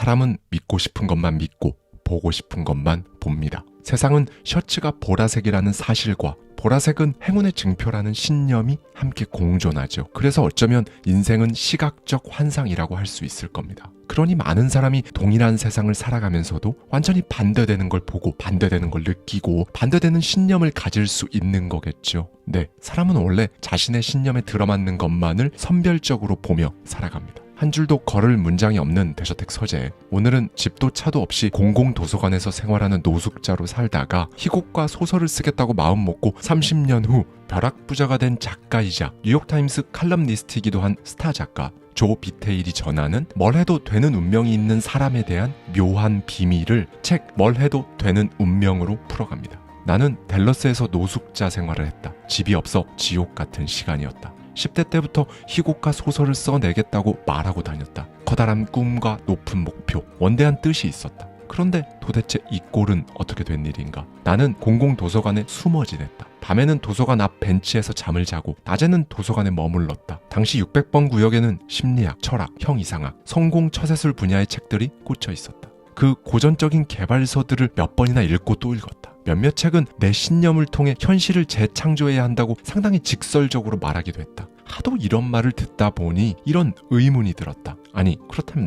사람은 믿고 싶은 것만 믿고 보고 싶은 것만 봅니다. 세상은 셔츠가 보라색이라는 사실과 보라색은 행운의 증표라는 신념이 함께 공존하죠. 그래서 어쩌면 인생은 시각적 환상이라고 할 수 있을 겁니다. 그러니 많은 사람이 동일한 세상을 살아가면서도 완전히 반대되는 걸 보고 반대되는 걸 느끼고 반대되는 신념을 가질 수 있는 거겠죠. 네, 사람은 원래 자신의 신념에 들어맞는 것만을 선별적으로 보며 살아갑니다. 한 줄도 걸을 문장이 없는 대저택 서재. 오늘은 집도 차도 없이 공공도서관에서 생활하는 노숙자로 살다가 희곡과 소설을 쓰겠다고 마음먹고 30년 후 벼락부자가 된 작가이자 뉴욕타임스 칼럼니스트이기도 한 스타 작가 조 비테일이 전하는 뭘 해도 되는 운명이 있는 사람에 대한 묘한 비밀을 책 뭘 해도 되는 운명으로 풀어갑니다. 나는 댈러스에서 노숙자 생활을 했다. 집이 없어 지옥 같은 시간이었다. 10대 때부터 희곡과 소설을 써내겠다고 말하고 다녔다. 커다란 꿈과 높은 목표, 원대한 뜻이 있었다. 그런데 도대체 이 꼴은 어떻게 된 일인가? 나는 공공도서관에 숨어 지냈다. 밤에는 도서관 앞 벤치에서 잠을 자고 낮에는 도서관에 머물렀다. 당시 600번 구역에는 심리학, 철학, 형이상학, 성공 처세술 분야의 책들이 꽂혀 있었다. 그 고전적인 개발서들을 몇 번이나 읽고 또 읽었다. 몇몇 책은 내 신념을 통해 현실을 재창조해야 한다고 상당히 직설적으로 말하기도 했다. 하도 이런 말을 듣다 보니 이런 의문이 들었다. 아니, 그렇다면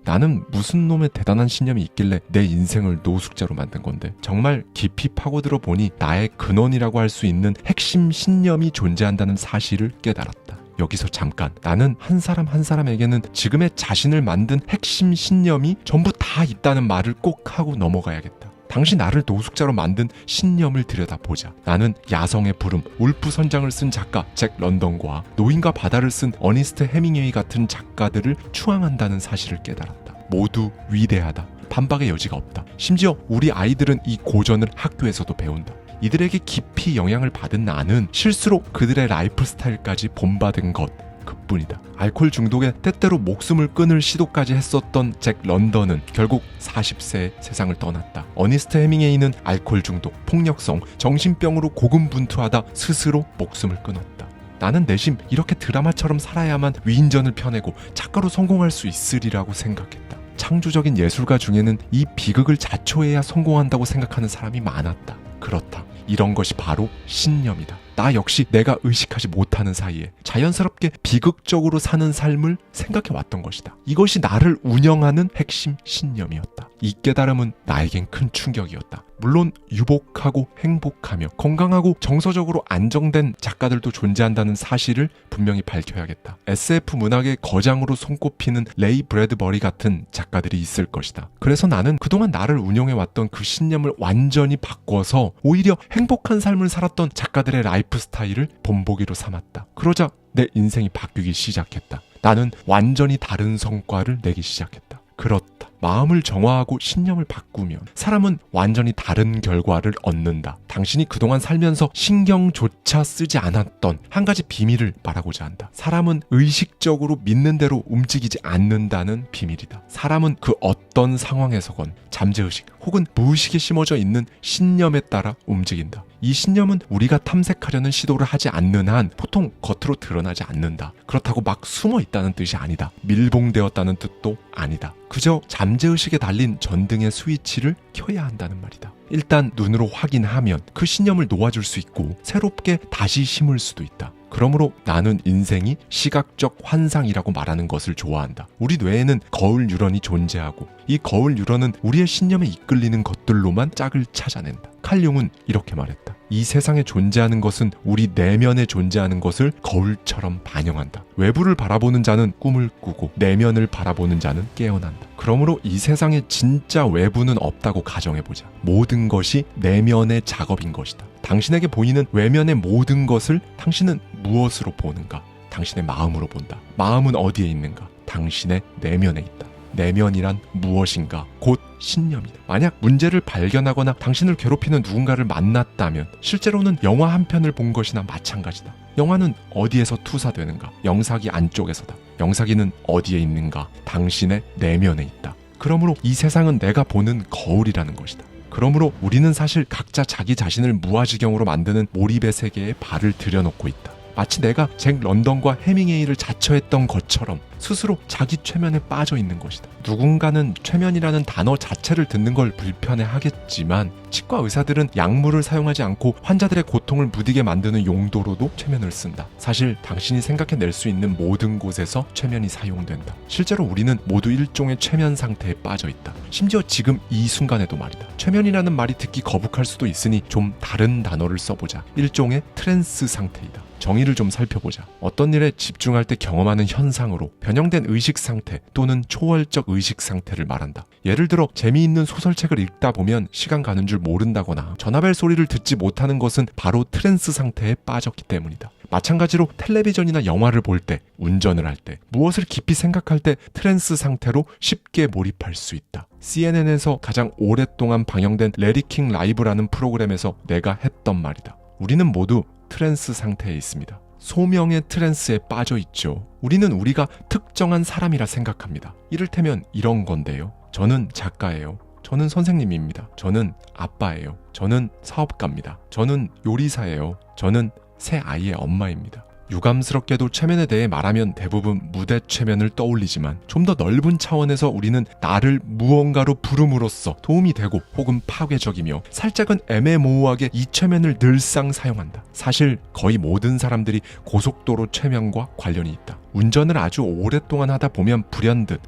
나는 무슨 놈의 대단한 신념이 있길래 내 인생을 노숙자로 만든 건데? 정말 깊이 파고들어 보니 나의 근원이라고 할 수 있는 핵심 신념이 존재한다는 사실을 깨달았다. 여기서 잠깐, 나는 한 사람 한 사람에게는 지금의 자신을 만든 핵심 신념이 전부 다 있다는 말을 꼭 하고 넘어가야겠다. 당시 나를 노숙자로 만든 신념을 들여다보자. 나는 야성의 부름, 울프 선장을 쓴 작가 잭 런던과 노인과 바다를 쓴 어니스트 해밍웨이 같은 작가들을 추앙한다는 사실을 깨달았다. 모두 위대하다. 반박의 여지가 없다. 심지어 우리 아이들은 이 고전을 학교에서도 배운다. 이들에게 깊이 영향을 받은 나는 실수로 그들의 라이프 스타일까지 본받은 것 그뿐이다. 알코올 중독에 때때로 목숨을 끊을 시도까지 했었던 잭 런던은 결국 40세에 세상을 떠났다. 어니스트 해밍웨이는 알코올 중독, 폭력성, 정신병으로 고군분투하다 스스로 목숨을 끊었다. 나는 내심 이렇게 드라마처럼 살아야만 위인전을 펴내고 작가로 성공할 수 있으리라고 생각했다. 창조적인 예술가 중에는 이 비극을 자초해야 성공한다고 생각하는 사람이 많았다. 그렇다. 이런 것이 바로 신념이다. 나 역시 내가 의식하지 못하는 사이에 자연스럽게 비극적으로 사는 삶을 생각해 왔던 것이다. 이것이 나를 운영하는 핵심 신념이었다. 이 깨달음은 나에겐 큰 충격이었다. 물론 유복하고 행복하며 건강하고 정서적으로 안정된 작가들도 존재한다는 사실을 분명히 밝혀야겠다. SF 문학의 거장으로 손꼽히는 레이 브래드버리 같은 작가들이 있을 것이다. 그래서 나는 그동안 나를 운영해왔던 그 신념을 완전히 바꿔서 오히려 행복한 삶을 살았던 작가들의 라이프 스타일을 본보기로 삼았다. 그러자 내 인생이 바뀌기 시작했다. 나는 완전히 다른 성과를 내기 시작했다. 그렇다. 마음을 정화하고 신념을 바꾸면 사람은 완전히 다른 결과를 얻는다. 당신이 그동안 살면서 신경조차 쓰지 않았던 한 가지 비밀을 말하고자 한다. 사람은 의식적으로 믿는 대로 움직이지 않는다는 비밀이다. 사람은 그 어떤 상황에서건 잠재의식 혹은 무의식에 심어져 있는 신념에 따라 움직인다. 이 신념은 우리가 탐색하려는 시도를 하지 않는 한 보통 겉으로 드러나지 않는다. 그렇다고 막 숨어 있다는 뜻이 아니다. 밀봉되었다는 뜻도 아니다. 그저 잠재의식에 달린 전등의 스위치를 켜야 한다는 말이다. 일단 눈으로 확인하면 그 신념을 놓아줄 수 있고 새롭게 다시 심을 수도 있다. 그러므로 나는 인생이 시각적 환상이라고 말하는 것을 좋아한다. 우리 뇌에는 거울 뉴런이 존재하고 이 거울 뉴런은 우리의 신념에 이끌리는 것들로만 짝을 찾아낸다. 칼 융은 이렇게 말했다. 이 세상에 존재하는 것은 우리 내면에 존재하는 것을 거울처럼 반영한다. 외부를 바라보는 자는 꿈을 꾸고 내면을 바라보는 자는 깨어난다. 그러므로 이 세상에 진짜 외부는 없다고 가정해보자. 모든 것이 내면의 작업인 것이다. 당신에게 보이는 외면의 모든 것을 당신은 무엇으로 보는가? 당신의 마음으로 본다. 마음은 어디에 있는가? 당신의 내면에 있다. 내면이란 무엇인가? 곧 신념이다. 만약 문제를 발견하거나 당신을 괴롭히는 누군가를 만났다면 실제로는 영화 한 편을 본 것이나 마찬가지다. 영화는 어디에서 투사되는가? 영상기 안쪽에서다. 영상기는 어디에 있는가? 당신의 내면에 있다. 그러므로 이 세상은 내가 보는 거울이라는 것이다. 그러므로 우리는 사실 각자 자기 자신을 무아지경으로 만드는 몰입의 세계에 발을 들여놓고 있다. 마치 내가 잭 런던과 해밍웨이를 자처했던 것처럼 스스로 자기 최면에 빠져 있는 것이다. 누군가는 최면이라는 단어 자체를 듣는 걸 불편해하겠지만 치과 의사들은 약물을 사용하지 않고 환자들의 고통을 무디게 만드는 용도로도 최면을 쓴다. 사실 당신이 생각해낼 수 있는 모든 곳에서 최면이 사용된다. 실제로 우리는 모두 일종의 최면 상태에 빠져 있다. 심지어 지금 이 순간에도 말이다. 최면이라는 말이 듣기 거북할 수도 있으니 좀 다른 단어를 써보자. 일종의 트랜스 상태이다. 정의를 좀 살펴보자. 어떤 일에 집중할 때 경험하는 현상으로 변형된 의식 상태 또는 초월적 의식 상태를 말한다. 예를 들어 재미있는 소설책을 읽다 보면 시간 가는 줄 모른다거나 전화벨 소리를 듣지 못하는 것은 바로 트랜스 상태에 빠졌기 때문이다. 마찬가지로 텔레비전이나 영화를 볼 때, 운전을 할 때, 무엇을 깊이 생각할 때 트랜스 상태로 쉽게 몰입할 수 있다. CNN에서 가장 오랫동안 방영된 레리킹 라이브라는 프로그램에서 내가 했던 말이다. 우리는 모두 트랜스 상태에 있습니다. 소명의 트랜스에 빠져 있죠. 우리는 우리가 특정한 사람이라 생각합니다. 이를테면 이런 건데요. 저는 작가예요. 저는 선생님입니다. 저는 아빠예요. 저는 사업가입니다. 저는 요리사예요. 저는 새 아이의 엄마입니다. 유감스럽게도 최면에 대해 말하면 대부분 무대 최면을 떠올리지만 좀 더 넓은 차원에서 우리는 나를 무언가로 부름으로써 도움이 되고 혹은 파괴적이며 살짝은 애매모호하게 이 최면을 늘상 사용한다. 사실 거의 모든 사람들이 고속도로 최면과 관련이 있다. 운전을 아주 오랫동안 하다 보면 불현듯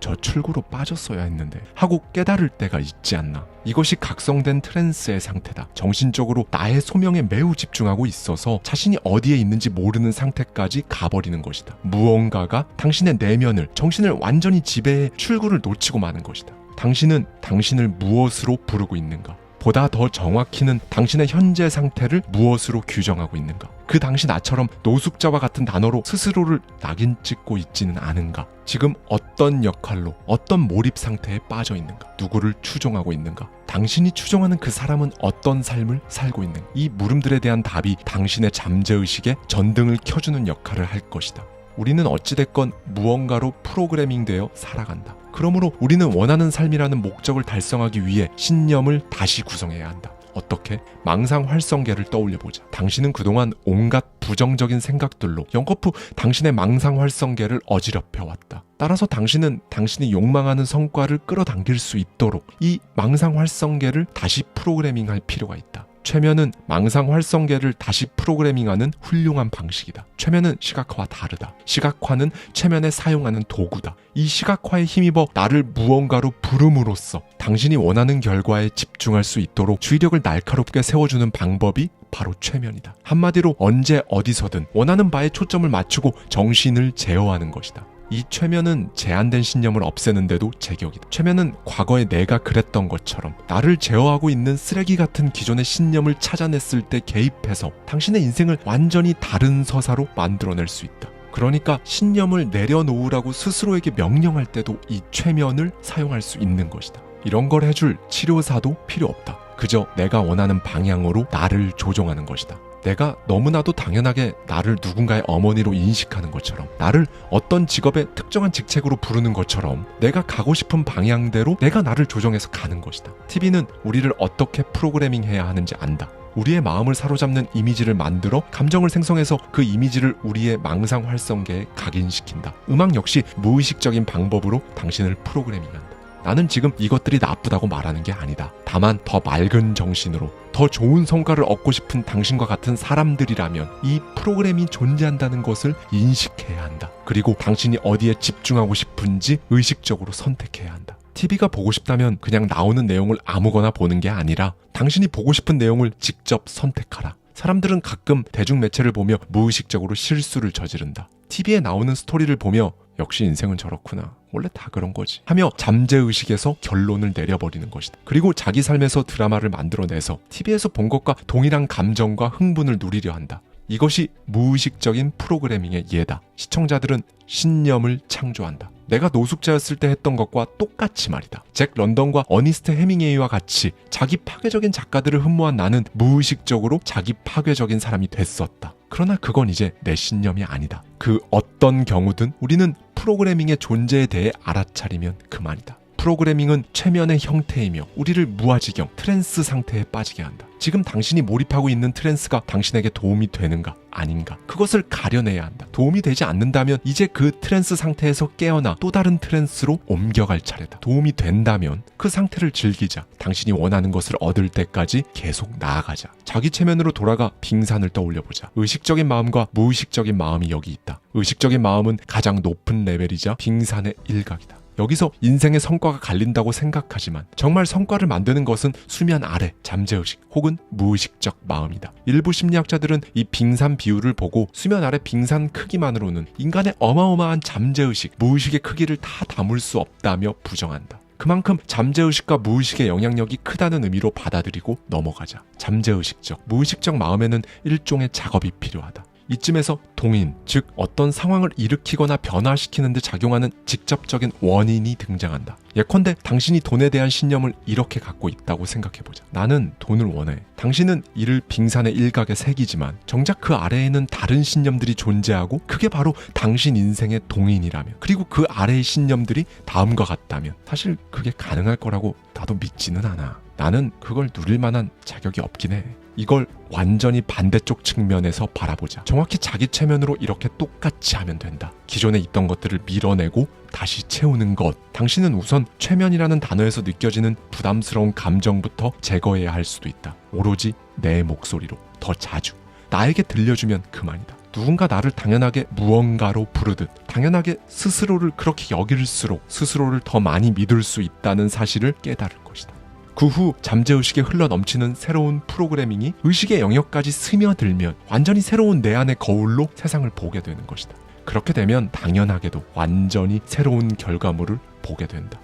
저 출구로 빠졌어야 했는데 하고 깨달을 때가 있지 않나. 이것이 각성된 트랜스의 상태다. 정신적으로 나의 소명에 매우 집중하고 있어서 자신이 어디에 있는지 모르는 상태까지 가버리는 것이다. 무언가가 당신의 내면을, 정신을 완전히 지배해 출구를 놓치고 마는 것이다. 당신은 당신을 무엇으로 부르고 있는가? 보다 더 정확히는 당신의 현재 상태를 무엇으로 규정하고 있는가? 그 당시 나처럼 노숙자와 같은 단어로 스스로를 낙인 찍고 있지는 않은가? 지금 어떤 역할로, 어떤 몰입 상태에 빠져 있는가? 누구를 추종하고 있는가? 당신이 추종하는 그 사람은 어떤 삶을 살고 있는가? 이 물음들에 대한 답이 당신의 잠재의식에 전등을 켜주는 역할을 할 것이다. 우리는 어찌됐건 무언가로 프로그래밍되어 살아간다. 그러므로 우리는 원하는 삶이라는 목적을 달성하기 위해 신념을 다시 구성해야 한다. 어떻게? 망상 활성계를 떠올려보자. 당신은 그동안 온갖 부정적인 생각들로 연거푸 당신의 망상 활성계를 어지럽혀왔다. 따라서 당신은 당신이 욕망하는 성과를 끌어당길 수 있도록 이 망상 활성계를 다시 프로그래밍할 필요가 있다. 최면은 망상 활성계를 다시 프로그래밍하는 훌륭한 방식이다. 최면은 시각화와 다르다. 시각화는 최면에 사용하는 도구다. 이 시각화에 힘입어 나를 무언가로 부름으로써 당신이 원하는 결과에 집중할 수 있도록 주의력을 날카롭게 세워주는 방법이 바로 최면이다. 한마디로 언제 어디서든 원하는 바에 초점을 맞추고 정신을 제어하는 것이다. 이 최면은 제한된 신념을 없애는데도 제격이다. 최면은 과거에 내가 그랬던 것처럼 나를 제어하고 있는 쓰레기 같은 기존의 신념을 찾아냈을 때 개입해서 당신의 인생을 완전히 다른 서사로 만들어낼 수 있다. 그러니까 신념을 내려놓으라고 스스로에게 명령할 때도 이 최면을 사용할 수 있는 것이다. 이런 걸 해줄 치료사도 필요 없다. 그저 내가 원하는 방향으로 나를 조종하는 것이다. 내가 너무나도 당연하게 나를 누군가의 어머니로 인식하는 것처럼, 나를 어떤 직업의 특정한 직책으로 부르는 것처럼 내가 가고 싶은 방향대로 내가 나를 조정해서 가는 것이다. TV는 우리를 어떻게 프로그래밍해야 하는지 안다. 우리의 마음을 사로잡는 이미지를 만들어 감정을 생성해서 그 이미지를 우리의 망상 활성계에 각인시킨다. 음악 역시 무의식적인 방법으로 당신을 프로그래밍한다. 나는 지금 이것들이 나쁘다고 말하는 게 아니다. 다만 더 맑은 정신으로 더 좋은 성과를 얻고 싶은 당신과 같은 사람들이라면 이 프로그램이 존재한다는 것을 인식해야 한다. 그리고 당신이 어디에 집중하고 싶은지 의식적으로 선택해야 한다. TV가 보고 싶다면 그냥 나오는 내용을 아무거나 보는 게 아니라 당신이 보고 싶은 내용을 직접 선택하라. 사람들은 가끔 대중매체를 보며 무의식적으로 실수를 저지른다. TV에 나오는 스토리를 보며 역시 인생은 저렇구나. 원래 다 그런 거지. 하며 잠재의식에서 결론을 내려버리는 것이다. 그리고 자기 삶에서 드라마를 만들어내서 TV에서 본 것과 동일한 감정과 흥분을 누리려 한다. 이것이 무의식적인 프로그래밍의 예다. 시청자들은 신념을 창조한다. 내가 노숙자였을 때 했던 것과 똑같이 말이다. 잭 런던과 어니스트 해밍웨이와 같이 자기 파괴적인 작가들을 흠모한 나는 무의식적으로 자기 파괴적인 사람이 됐었다. 그러나 그건 이제 내 신념이 아니다. 그 어떤 경우든 우리는 프로그래밍의 존재에 대해 알아차리면 그만이다. 프로그래밍은 최면의 형태이며 우리를 무아지경, 트랜스 상태에 빠지게 한다. 지금 당신이 몰입하고 있는 트랜스가 당신에게 도움이 되는가 아닌가, 그것을 가려내야 한다. 도움이 되지 않는다면 이제 그 트랜스 상태에서 깨어나 또 다른 트랜스로 옮겨갈 차례다. 도움이 된다면 그 상태를 즐기자. 당신이 원하는 것을 얻을 때까지 계속 나아가자. 자기 체면으로 돌아가 빙산을 떠올려보자. 의식적인 마음과 무의식적인 마음이 여기 있다. 의식적인 마음은 가장 높은 레벨이자 빙산의 일각이다. 여기서 인생의 성과가 갈린다고 생각하지만 정말 성과를 만드는 것은 수면 아래 잠재의식 혹은 무의식적 마음이다. 일부 심리학자들은 이 빙산 비율을 보고 수면 아래 빙산 크기만으로는 인간의 어마어마한 잠재의식, 무의식의 크기를 다 담을 수 없다며 부정한다. 그만큼 잠재의식과 무의식의 영향력이 크다는 의미로 받아들이고 넘어가자. 잠재의식적, 무의식적 마음에는 일종의 작업이 필요하다. 이쯤에서 동인, 즉 어떤 상황을 일으키거나 변화시키는 데 작용하는 직접적인 원인이 등장한다. 예컨대 당신이 돈에 대한 신념을 이렇게 갖고 있다고 생각해보자. 나는 돈을 원해. 당신은 이를 빙산의 일각에 새기지만 정작 그 아래에는 다른 신념들이 존재하고 그게 바로 당신 인생의 동인이라면, 그리고 그 아래의 신념들이 다음과 같다면 사실 그게 가능할 거라고 나도 믿지는 않아. 나는 그걸 누릴 만한 자격이 없긴 해. 이걸 완전히 반대쪽 측면에서 바라보자. 정확히 자기 체면으로 이렇게 똑같이 하면 된다. 기존에 있던 것들을 밀어내고 다시 채우는 것. 당신은 우선 최면이라는 단어에서 느껴지는 부담스러운 감정부터 제거해야 할 수도 있다. 오로지 내 목소리로, 더 자주. 나에게 들려주면 그만이다. 누군가 나를 당연하게 무언가로 부르듯 당연하게 스스로를 그렇게 여길수록 스스로를 더 많이 믿을 수 있다는 사실을 깨달을 것이다. 그 후 잠재의식에 흘러넘치는 새로운 프로그래밍이 의식의 영역까지 스며들면 완전히 새로운 내 안의 거울로 세상을 보게 되는 것이다. 그렇게 되면 당연하게도 완전히 새로운 결과물을 보게 된다.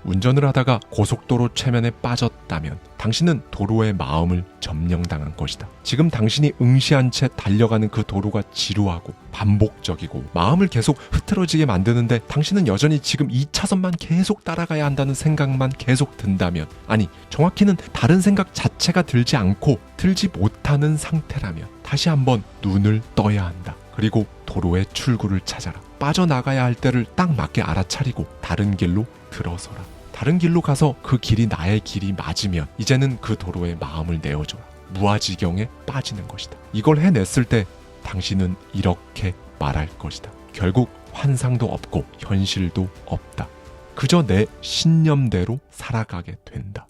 운전을 하다가 고속도로 최면에 빠졌다면 당신은 도로의 마음을 점령당한 것이다. 지금 당신이 응시한 채 달려가는 그 도로가 지루하고 반복적이고 마음을 계속 흐트러지게 만드는데 당신은 여전히 지금 2차선만 계속 따라가야 한다는 생각만 계속 든다면, 아니 정확히는 다른 생각 자체가 들지 않고 들지 못하는 상태라면 다시 한번 눈을 떠야 한다. 그리고 도로의 출구를 찾아라. 빠져나가야 할 때를 딱 맞게 알아차리고 다른 길로 들어서라. 다른 길로 가서 그 길이 나의 길이 맞으면 이제는 그 도로에 마음을 내어줘라. 무아지경에 빠지는 것이다. 이걸 해냈을 때 당신은 이렇게 말할 것이다. 결국 환상도 없고 현실도 없다. 그저 내 신념대로 살아가게 된다.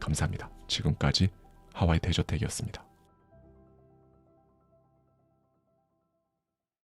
감사합니다. 지금까지 하와이 대저택이었습니다.